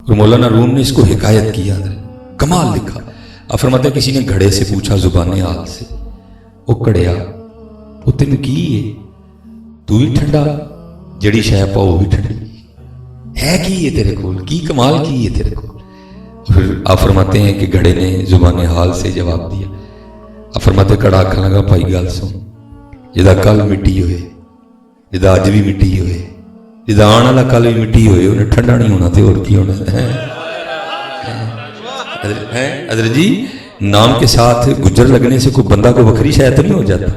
اور مولانا روم نے اس کو حکایت کیا، کمال لکھا. آپ فرماتے ہیں کسی نے گھڑے سے پوچھا زبان حال سے، وہ کڑیا وہ تین کی ہے، تو بھی ٹھنڈا جڑی شے پا وہ بھی ٹھنڈی ہے، کی ہے تیرے کول، کی کمال کی ہے تیرے کول. پھر آپ فرماتے ہیں کہ گھڑے نے زبان حال سے جواب دیا. آپ فرماتے کڑا آکھن لگا بھائی گل سن، جدا کل مٹی ہوئے، جدا اج بھی مٹی ہوئے، جدا آن والا کل بھی مٹی ہوئے، انہیں ٹھنڈا نہیں ہونا تے اور کی ہونا ہے. حضرت جی نام کے ساتھ گجر لگنے سے کوئی بندہ کو وکری شاید تو نہیں ہو جاتا.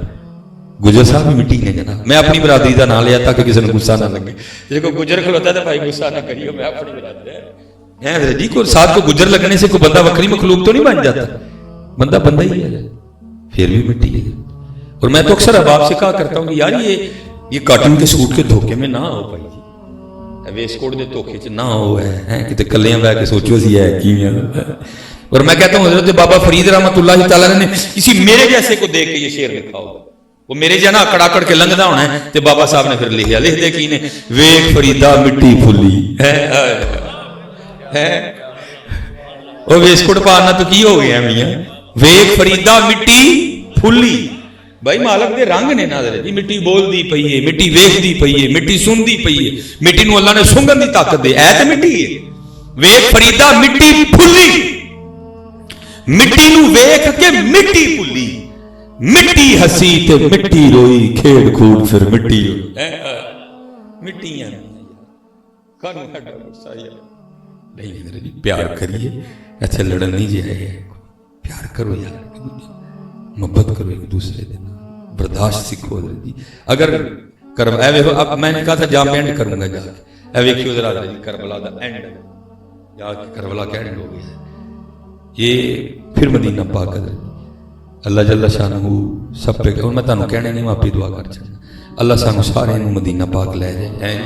گجر صاحب بھی مٹی نے جناب. میں اپنی برادری کا نام لیا تاکہ کسی نے غصہ نہ لگے. جب کوئی گجر کھلوتا ہے تو بھائی غصہ نہ کریو، میں اپنی برادری ہے. حضرت جی کو ساتھ کو گجر لگنے سے کوئی بندہ وکری مخلوق تو نہیں بن جاتا، بندہ بندہ ہی ہے، پھر بھی مٹی ہے. اور میں تو اکثر احباب سے کہا کرتا ہوں کہ یار یہ کاٹن کے سوٹ کے دھوکے میں نہ ہو پائی جی، ویسٹ کوٹ دے دھوکے چ نہ ہو ہے کہ کلیاں بہ کے سوچو سی ہے کی. اور میں کہتا ہوں حضرت بابا فرید رحمۃ اللہ تعالیٰ نے کسی میرے جیسے کو دیکھ کے یہ شعر لکھا ہوگا، وہ میرے جیسا اکڑ اکڑ کے لنگدا ہونا ہے، تو بابا صاحب نے پھر لکھا، لکھ دے کی نے ویکھ فریدا مٹی پھلی ہے. وہ ویسٹ کوٹ پارنا تو کی ہو گیا میاں، ویکھ فریدا مٹی پھلی. بھائی مالک دے رنگ نے نظر جی، مٹی بول دی پئی ہے، مٹی ویکھ دی پئی ہے، مٹی سن دی پئی ہے، مٹی نو اللہ نے سنگن دی طاقت دے، اے تے مٹی ہے. ویکھ فریدا مٹی پھلی، مٹی نو ویکھ کے مٹی پھلی، مٹی ہسی تے مٹی روئی، کھیڑ کھوڑ پھر مٹی ہوئی. مٹیاں کانوں ہڈا غصہ نہیں، پیار کریے، اچھا لڑن نہیں جی ہے، پیار کرو یار، محبت کرو ایک دوسرے دے، برداشت سیکھو. اگر کرم اے ویکھو، اب میں نے کہا تھا جام اینڈ کروں گا جا کے، اے ویکھیو ذرا کربلا دا اینڈ، جا کے کربلا کا اینڈ ہو گیا. یہ پھر مدینہ پاک ہے، اللہ جل شانہ سب پہ کہ میں تانوں کہنے نہیں، میں آپ دعا کر چاہنا اللہ سانو سارے نو مدینہ پاک لے جائے.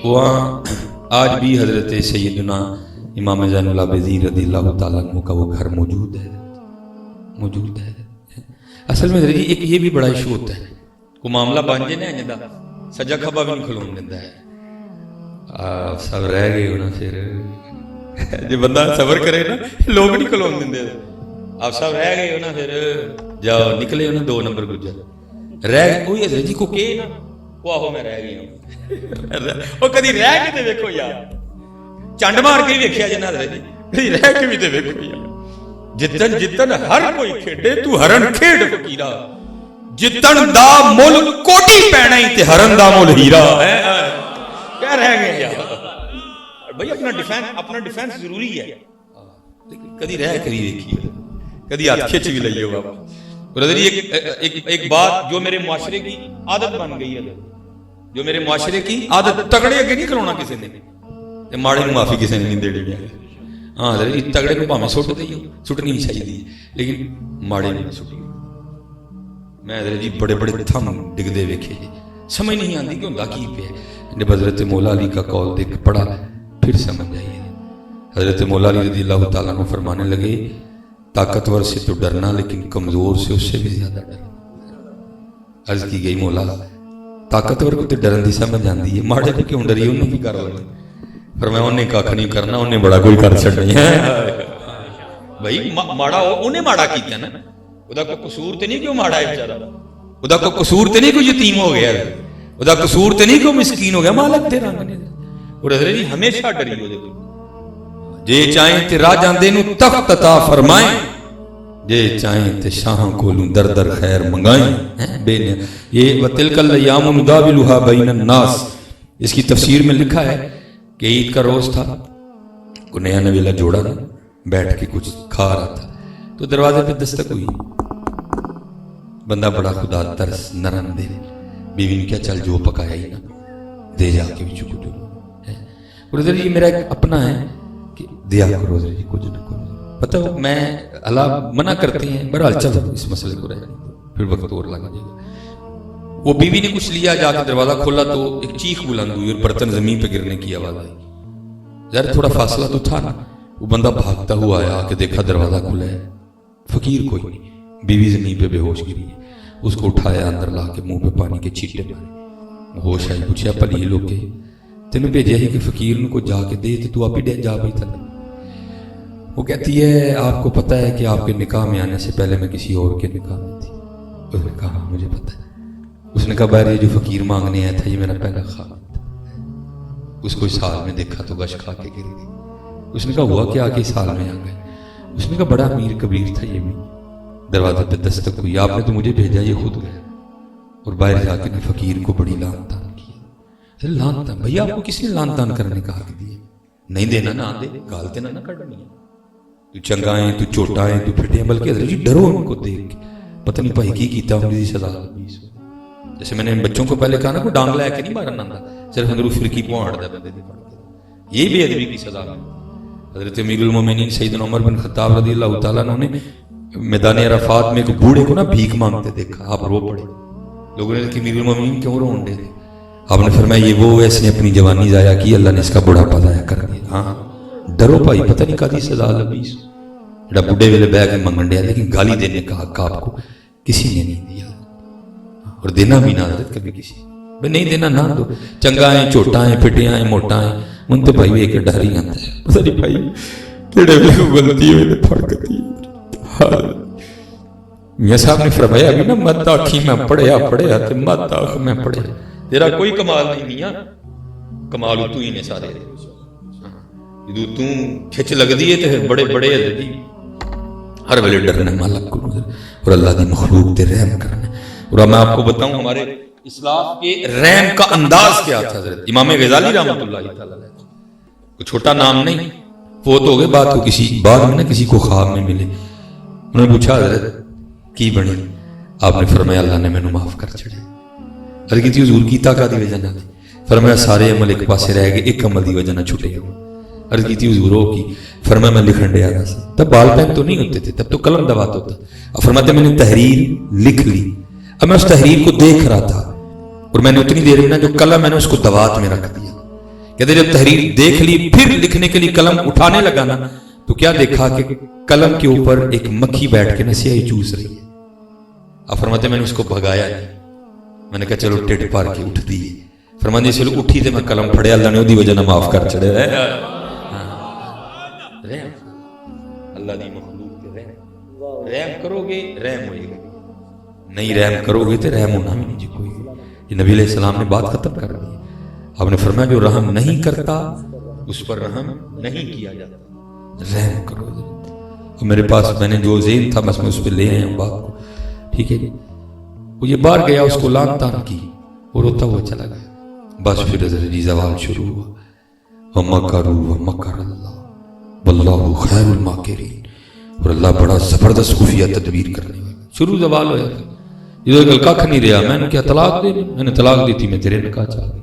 وہاں آج بھی حضرت سیدنا امام زین العابدین رضی اللہ تعالیٰ عنہ کا وہ گھر موجود ہے، موجود ہے. اصل میں ایک یہ بھی بڑا ایشو ہوتا ہے، کوئی معاملہ بن جائے نا جدا سجا کھبا بھی نہیں کھلون دیتا ہے. سب رہ گئے ہونا، پھر جو بندہ صبر کرے نا لوگ نہیں کھلون دیں. آپ سب رہ گئے ہونا، پھر جاؤ نکلے ہونا 2 نمبر گجر رہ گئے. کوئی حضرت جی کو کہے نا وہ آہو میں رہ گئی ہوں، وہ کدی رہ کے تے ویکھو یار، چنڈ مار کے ہی ویکھیا جنا حضرت جی، کدی رہ کے بھی تے ویکھو یار. جتن جتن ہر کوئی کھیڈے تو ہرن کھیڈ فقیرا، جتن دا مول کوٹی پینا ہی تے ہرن دا مول ہیرا. کیا رہ گئے یار بھائی، اپنا ڈیفینس ضروری ہے، لیکن کدی رہ کری دیکھیے، کدی ہاتھ کھچ بھی لئیے بابا. ایک بات جو میرے معاشرے کی عادت بن گئی ہے، جو میرے معاشرے کی عادت، تگڑے اگے نہیں کھلونا کسی نے، ماڑے نو معافی کسی نے نہیں دینی. ہاں حضرت تگڑے کو پاویں سٹ دئیے، سٹنی بھی چاہیے، لیکن ماڑے نہیں سٹی. میں حضرت جی بڑے بڑے تھم ڈگدے ویکھے جی، سمجھ نہیں آتی کہ ہوندا کی پیا. جب حضرت مولا علی کا قول دیکھ پڑھا پھر سمجھ آئی. حضرت مولا علی رضی اللہ تعالیٰ عنہ فرمانے لگے طاقتور سے تو ڈرنا، لیکن کمزور سے اس سے بھی زیادہ ڈرنا. عرض کی گئی مولا طاقتور کو تو ڈرن دی سمجھ آندی ہے، ماڑے کو کیوں ڈری، انہوں بھی کر لیں. فرمایا انہیں کھ نہیں کرنا، انہیں بڑا کوئی کر چھڑنی ہے. بھائی ماڑا انہیں ماڑا کیتا نا، ادا کوئی قصور تے نہیں کہ وہ ماڑا ہے بیچارہ، ادا کوئی قصور تے نہیں کوئی یتیم ہو گیا، ادا قصور تے نہیں کوئی مسکین ہو گیا، مالک دے رنگ نے. اور حضرت جی ہمیشہ ڈری ہو دیکھو، جے چاہیں تے راجاں دے نو تخت عطا فرمائیں، جے چاہیں تے شاہاں کولوں در در خیر منگائیں. بے نے یہ وتلک الایام نداولها بین الناس، اس کی تفسیر میں لکھا ہے کہ عید کا روز تھا، کوئی نیا نویلا جوڑا نا بیٹھ کے کچھ کھا رہا تھا، تو دروازے پہ دستک ہوئی. بندہ بڑا خدا ترس نرم دے، بیوی نے کیا چل جو پکایا ہی نا دے جا کے بھی چکو جو. اور ادھر یہ میرا ایک اپنا ہے کہ دیا کرو جی کچھ نہ کچھ، پتہ ہو میں اللہ منع کرتے ہیں، بہرحال چلو اس مسئلے کو رہنے پھر وقت اور لگا جائے گا. وہ بیوی نے کچھ لیا، جا کے دروازہ کھولا تو ایک چیخ بلند ہوئی اور برتن زمین پہ گرنے کی آواز آئی. ظاہر تھوڑا فاصلہ تو تھا نا، وہ بندہ بھاگتا ہوا آیا کہ دیکھا دروازہ کھلا ہے، فقیر کوئی نہیں، بیوی زمین پہ بے ہوش گری ہے. اس کو اٹھایا، اندر لا کے منہ پہ پانی کے چھینٹے مارے، ہوش آئی، پوچھا پلی لوگ کے تینوں بھیجا ہی کہ فقیر کو جا کے دے تو آپ ہی جا پئی تھا. وہ کہتی ہے آپ کو پتہ ہے کہ آپ کے نکاح میں آنے سے پہلے میں کسی اور کے نکاح میں تھی. اس نے کہا مجھے پتہ ہے. اس نے کہا باہر یہ جو فقیر مانگنے آیا تھا یہ میرا پہلا خواب تھا. اس کو اس حال میں دیکھا تو گش کھا کے گر گئی. اس نے کہا ہوا کیا کہ اس حال میں آ گئے؟ اس نے کہا بڑا امیر کبیر تھا یہ بھی. دروازے پہ دستک ہوئی. آپ نے تو مجھے بھیجا یہ خود گیا اور باہر جا کے فقیر کو بڑی لان تان کی. لان تان بھیا آپ کو کس نے لان تان کرنے کا حق دیا؟ نہیں دینا نہ دے گالتے نہ کڑنی ہے. تو چنگائیں تو چوٹائیں تو پھٹیں بلکہ حضرت جی ڈرو ان کو دیکھ کے. پتہ نہیں بھائی کی کیتا ہوں جی سزا. جیسے میں نے ان بچوں کو پہلے کہا نا کوئی ڈانگ لے کے نہیں مارنا آتا صرف اندروں فرقی پوانٹ دے بندے دی پڑھ کے. یہ بے ادبی کی سزا ہے. حضرت امیر المومنین سیدنا عمر بن خطاب رضی اللہ تعالیٰ عنہ نے میدان عرفات میں ایک بوڑھے کو نا بھیک مانگتے دیکھا. آپ رو پڑے. لوگوں نے کہ امیر المومنین کیوں رون دے دے؟ آپ نے فرمایا یہ وہ اس نے اپنی جوانی ضائع کی اللہ نے اس کا بڑھاپا ضائع کر دیا. ہاں ڈرو بھائی پتہ نہیں کدی سزا لبی. جڑا بڈھے ویلے بیٹھ کے منگن دیا لیکن گالی دینے کا حق آپ کو کسی نے نہیں دیا اور دینا بھی نہ حضرت کبھی کسی بھائی نہیں دینا نہ دو. چنگائیں چوٹائیں پھٹیاں موٹائیں ان تو بھائی ایک ڈر ہی آتا ہے. پتہ نہیں بھائی کیڑے ویلے کو غلطی ہوئی تے پھڑ کتی. میاں صاحب نے فرمایا ابھی نا مت آکھی میں پڑھیا تے مت آکھ میں پڑھیا. تیرا کوئی کمال نہیں میاں کمال تو ہی نے سارے. جدو تو کھچ لگ دی ہے تے بڑے بڑے حضرت جی ہر ویلے ڈرنا مالک کو اور اللہ دی مخلوق تے رحم کرنا. اور میں آپ کو بتاؤں ہمارے اسلام کے رحم کا انداز کیا تھا. حضرت امام غزالی رحمۃ اللہ تعالی علیہ کوئی چھوٹا نام نہیں. فوت ہو گئے بات کو کسی بعد میں نا کسی کو خواب میں ملے. انہوں نے پوچھا حضرت کی بنی؟ آپ نے فرمایا اللہ نے مینوں معاف کر چھڑے. عرض کی حضور کیتا کا دی وجہ نہ. فرمایا سارے عمل ایک پاسے رہ گئے ایک عمل دی وجہ نہ چھٹے ہو. عرض کی حضور ہو کی؟ فرمایا میں لکھن ڈیا رہا تھا. تب بال پین تو نہیں ہوتے تھے تب تو قلم دبات ہوتا. اب فرماتے میں نے تحریر لکھ لی. اب میں اس تحریر کو دیکھ رہا تھا اور میں نے اتنی دیر میں جو قلم میں نے اس کو دوات میں رکھ دیا. کہتے جب تحریر دیکھ لی پھر لکھنے کے لیے قلم اٹھانے لگا نا تو کیا دیکھا کہ قلم کے اوپر ایک مکھی بیٹھ کے نا سیاہی چوس رہی ہے. اب فرماتے میں نے اس کو بھگایا نہیں. میں نے کہا چلو ٹٹ پار کے اٹھ دی. فرماتے چلو اٹھی تے میں قلم پھڑیا اللہ نے دی وجہ نہ معاف کر چھڑے. اللہ دی مخلوق تے رحم کرو گے رحم ہوئے گا. نہیں رحم کرو گے تو رحم ہونا بھی نہیں جی کوئی. یہ نبی علیہ السلام نے بات ختم کر دی. آپ نے فرمایا جو رحم نہیں کرتا اس پر رحم نہیں کیا جاتا. رحم کرو. اور میرے پاس میں نے جو ذہن تھا بس میں اس پہ لے آیا ہوں بات کو. ٹھیک ہے جی. وہ یہ باہر گیا اس کو لان تان کی اور روتا ہوا چلا گیا. بس پھر حضرت جی زوال شروع ہوا. وَمَكَرُوا وَمَكَرَ اللَّهُ وَاللَّهُ خَيْرُ الْمَاكِرِينَ. اور اللہ بڑا زبردست خفیہ تدبیر کرنے والا. شروع زوال ہوا تھا. ادھر کل کھ نہیں رہا. میں نے کیا طلاق دے دی؟ میں نے طلاق دی تھی میں تیرے نکاح چاہ گئی.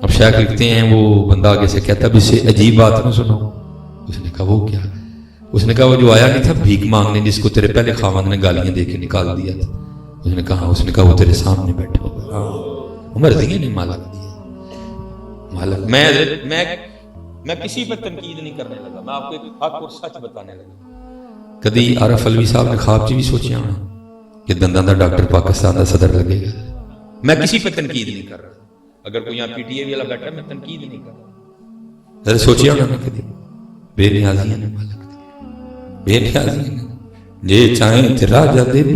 اب شیخ لکھتے ہیں وہ بندہ آگے سے کہتا اب اس سے عجیب بات نہ سنو. اس نے کہا وہ کیا؟ اس نے کہا وہ جو آیا نہیں تھا بھیک مانگنے جس کو تیرے پہلے خاوند نے گالیاں دے کے نکال دیا تھا. اس نے کہا وہ تیرے سامنے بیٹھا ہوا. عمر دی نہیں مالک دیا. مالک میں کسی پر تنقید نہیں کرنے لگا. میں آپ کو ایک حق اور سچ بتانے لگا. کدی عارف علوی صاحب نے خواب چ بھی سوچیا ہونا کہ دنداں دا ڈاکٹر پاکستان دا صدر لگے گا. میں کسی پہ تنقید نہیں کر رہا. اگر کوئی یہاں پی ٹی اے والا بیٹھا میں تنقید نہیں کر رہا. ذرا سوچیا ہونا کدی بے نیازیاں نے مالک دی. بے نیازیاں نے جے چاہیں تے راجا دے دے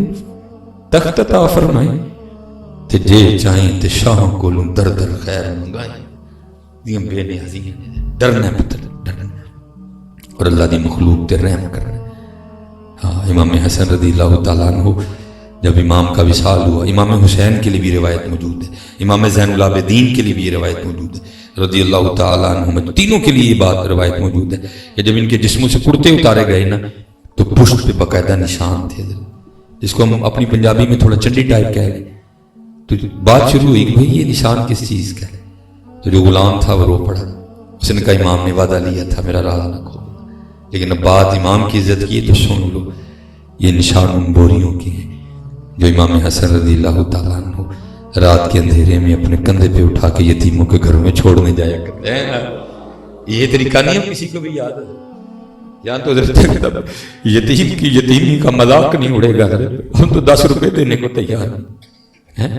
تخت عطا فرمائے تے جے چاہیں تے شاہوں کولوں در در خیر منگائے. دیاں بے نیازیاں نے ڈرنا پتر ڈرنا اور اللہ دی مخلوق تے رحم کرنا. ہاں امام حسن رضی اللہ تعالیٰ عنہ جب امام کا وصال ہوا امام حسین کے لیے بھی روایت موجود ہے. امام زین العابدین کے لیے بھی یہ روایت موجود ہے رضی اللہ تعالیٰ عنہ. تینوں کے لیے یہ بات روایت موجود ہے کہ جب ان کے جسموں سے کرتے اتارے گئے نا تو پشت پہ باقاعدہ نشان تھے جس کو ہم اپنی پنجابی میں تھوڑا چنڈی ٹائپ کہہ لیں. تو بات شروع ہوئی کہ بھائی یہ نشان کس چیز کا ہے. تو جو غلام تھا وہ رو پڑا. اس نے کہا امام نے وعدہ لیا تھا میرا راز نہ کھو لیکن اب بات امام کی عزت کی تو سن لو. یہ نشان ان بوریوں کے ہیں جو امام حسن رضی اللہ تعالیٰ عنہ رات کے اندھیرے میں اپنے کندھے پہ اٹھا کے یتیموں کے گھروں میں چھوڑنے جایا کرتے ہیں. یہ طریقہ نہیں ہے کسی کو بھی یاد ہے. یہاں تو یتیم کی یتیمی کا مذاق نہیں اڑے گا. ہم تو 10 روپے دینے کو تیار ہیں.